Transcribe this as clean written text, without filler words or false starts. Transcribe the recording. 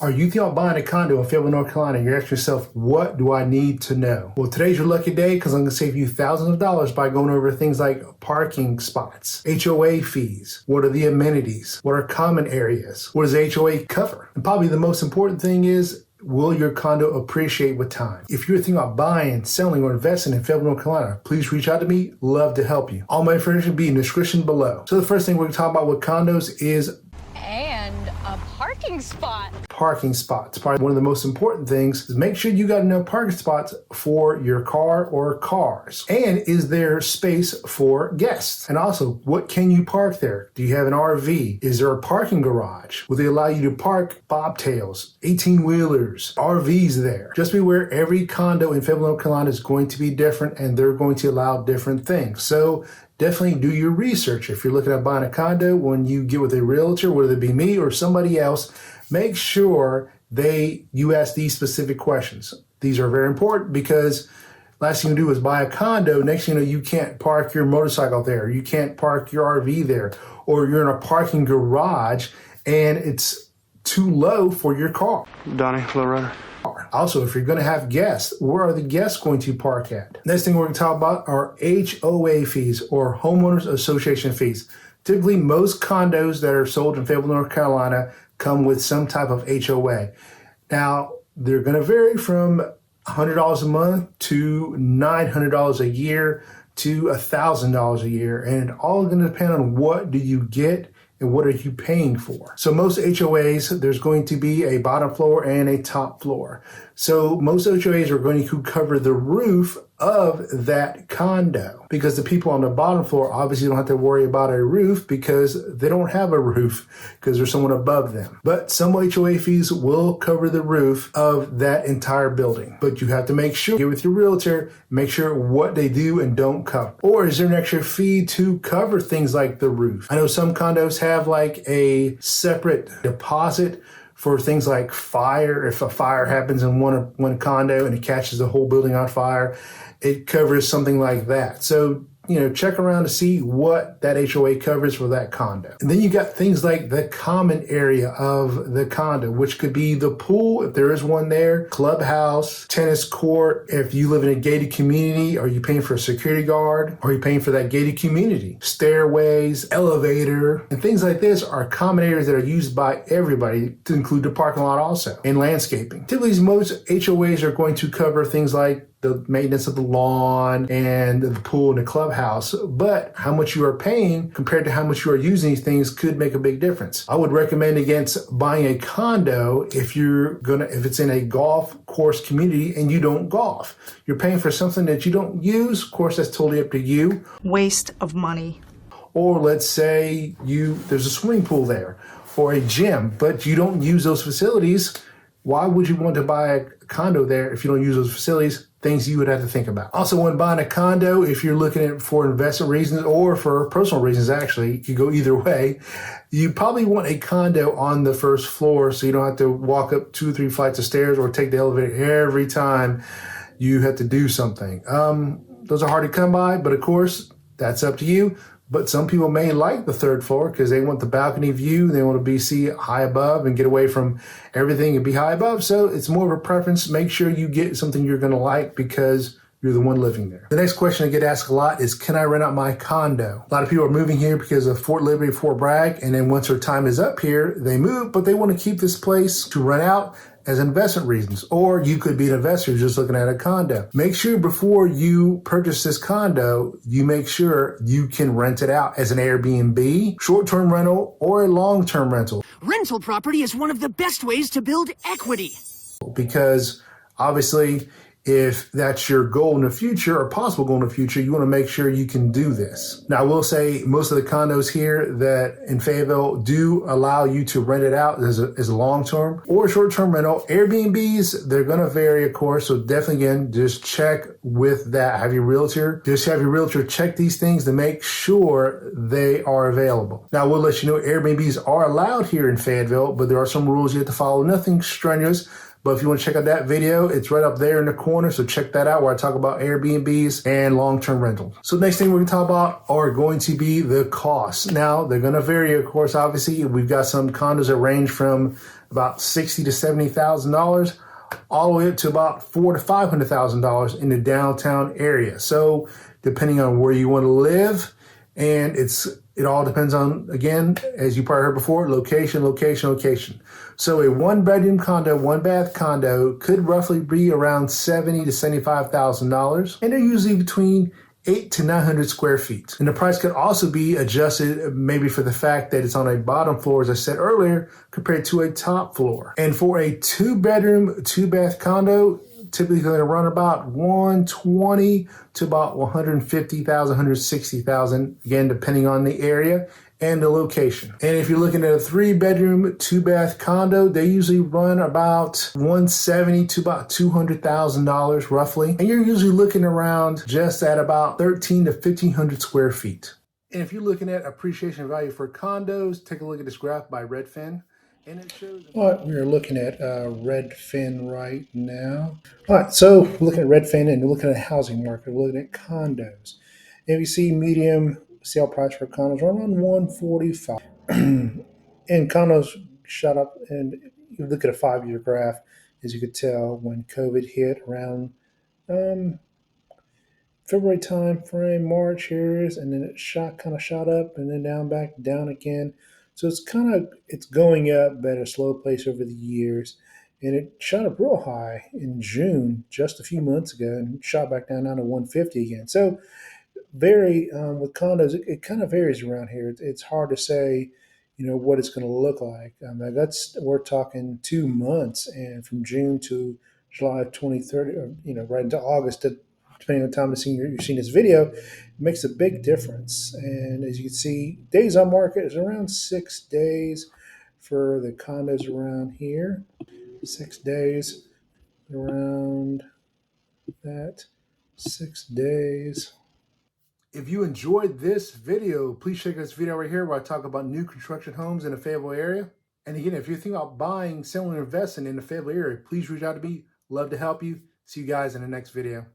Are you thinking about buying a condo in Fayetteville, North Carolina? You're asking yourself, what do I need to know? Well, today's your lucky day because I'm going to save you thousands of dollars by going over things like parking spots, HOA fees, what are the amenities, what are common areas, what does HOA cover? And probably the most important thing is, will your condo appreciate with time? If you're thinking about buying, selling, or investing in Fayetteville, North Carolina, please reach out to me. Love to help you. All my information will be in the description below. So the first thing we're going to talk about with condos is a parking spot. Parking spots. Probably one of the most important things is make sure you got enough parking spots for your car or cars. And is there space for guests? And also, what can you park there? Do you have an RV? Is there a parking garage? Will they allow you to park bobtails, 18-wheelers, RVs there? Just be aware every condo in Fayetteville, North Carolina is going to be different and they're going to allow different things. So definitely do your research. If you're looking at buying a condo, when you get with a realtor, whether it be me or somebody else, make sure you ask these specific questions. These are very important because last thing you do is buy a condo. Next thing you know, you can't park your motorcycle there. You can't park your RV there, or you're in a parking garage and it's too low for your car. Donnie, Florida. Also, if you're going to have guests, where are the guests going to park at? Next thing we're going to talk about are HOA fees, or homeowners association fees. Typically, most condos that are sold in Fayetteville, North Carolina come with some type of HOA. Now, they're going to vary from $100 a month to $900 a year to $1,000 a year, and all going to depend on what do you get and what are you paying for. So most HOAs, there's going to be a bottom floor and a top floor. So most HOAs are going to cover the roof of that condo, because the people on the bottom floor obviously don't have to worry about a roof because they don't have a roof because there's someone above them. But some HOA fees will cover the roof of that entire building. But you have to make sure, get with your realtor, make sure what they do and don't cover. Or is there an extra fee to cover things like the roof? I know some condos have like a separate deposit for things like fire. If a fire happens in one condo and it catches the whole building on fire, it covers something like that. So, check around to see what that HOA covers for that condo. And then you got things like the common area of the condo, which could be the pool, if there is one there, clubhouse, tennis court. If you live in a gated community, are you paying for a security guard? Are you paying for that gated community? Stairways, elevator, and things like this are common areas that are used by everybody, to include the parking lot also, and landscaping. Typically, most HOAs are going to cover things like the maintenance of the lawn and the pool and the clubhouse, but how much you are paying compared to how much you are using these things could make a big difference. I would recommend against buying a condo if it's in a golf course community and you don't golf. You're paying for something that you don't use. Of course, that's totally up to you. Waste of money. Or let's say there's a swimming pool there or a gym, but you don't use those facilities. Why would you want to buy a condo there if you don't use those facilities? Things you would have to think about. Also, when buying a condo, if you're looking at it for investment reasons or for personal reasons, actually, you could go either way. You probably want a condo on the first floor so you don't have to walk up 2 or 3 flights of stairs or take the elevator every time you have to do something. Those are hard to come by, but of course, that's up to you. But some people may like the third floor because they want the balcony view. They want to see high above and get away from everything and be high above. So it's more of a preference. Make sure you get something you're going to like because you're the one living there. The next question I get asked a lot is, can I rent out my condo? A lot of people are moving here because of Fort Liberty, Fort Bragg. And then once their time is up here, they move, but they want to keep this place to rent out as investment reasons. Or you could be an investor just looking at a condo. Make sure before you purchase this condo, you make sure you can rent it out as an Airbnb, short-term rental, or a long-term rental. Rental property is one of the best ways to build equity. Because obviously, if that's your goal in the future or possible goal in the future, you want to make sure you can do this. Now, I will say most of the condos here that in Fayetteville do allow you to rent it out as a long-term or short-term rental. Airbnbs, they're going to vary, of course. So definitely, again, just check with that. Have your realtor check these things to make sure they are available. Now, we'll let you know Airbnbs are allowed here in Fayetteville, but there are some rules you have to follow. Nothing strenuous. But if you want to check out that video, it's right up there in the corner. So check that out where I talk about Airbnbs and long-term rentals. So next thing we're going to talk about are going to be the costs. Now, they're going to vary, of course. Obviously, we've got some condos that range from about $60,000 to $70,000, all the way up to about $400,000 to $500,000 in the downtown area. So depending on where you want to live, and it all depends on, again, as you probably heard before, location, location, location. So a one-bedroom condo, one-bath condo could roughly be around $70,000 to $75,000, and they're usually between 800 to 900 square feet. And the price could also be adjusted maybe for the fact that it's on a bottom floor, as I said earlier, compared to a top floor. And for a two-bedroom, two-bath condo, typically going to run about $120,000 to about $150,000, $160,000, again, depending on the area and the location. And if you're looking at a three-bedroom, two-bath condo, they usually run about $170,000 to about $200,000 roughly. And you're usually looking around just at about 1,300 to 1,500 square feet. And if you're looking at appreciation value for condos, take a look at this graph by Redfin. And it shows what we're looking at Redfin right now. All right, so looking at Redfin and looking at the housing market, we're looking at condos. And we see medium sale price for condos around 145. And condos shot up, and you look at a 5-year graph, as you could tell, when COVID hit around February time frame, March here is, and then it kind of shot up and then back down again. So it's going up at a slow pace over the years, and it shot up real high in June just a few months ago and shot back down to 150 again. So with condos, it kind of varies around here. It's hard to say, what it's going to look like. We're talking 2 months, and from June to July of 2030, or, right into August, depending on the time you've seen this video, it makes a big difference. And as you can see, days on market is around 6 days for the condos around here. 6 days around that. 6 days. If you enjoyed this video, please check out this video right here where I talk about new construction homes in the Fayetteville area. And again, if you're thinking about buying, selling, or investing in the Fayetteville area, please reach out to me. Love to help you. See you guys in the next video.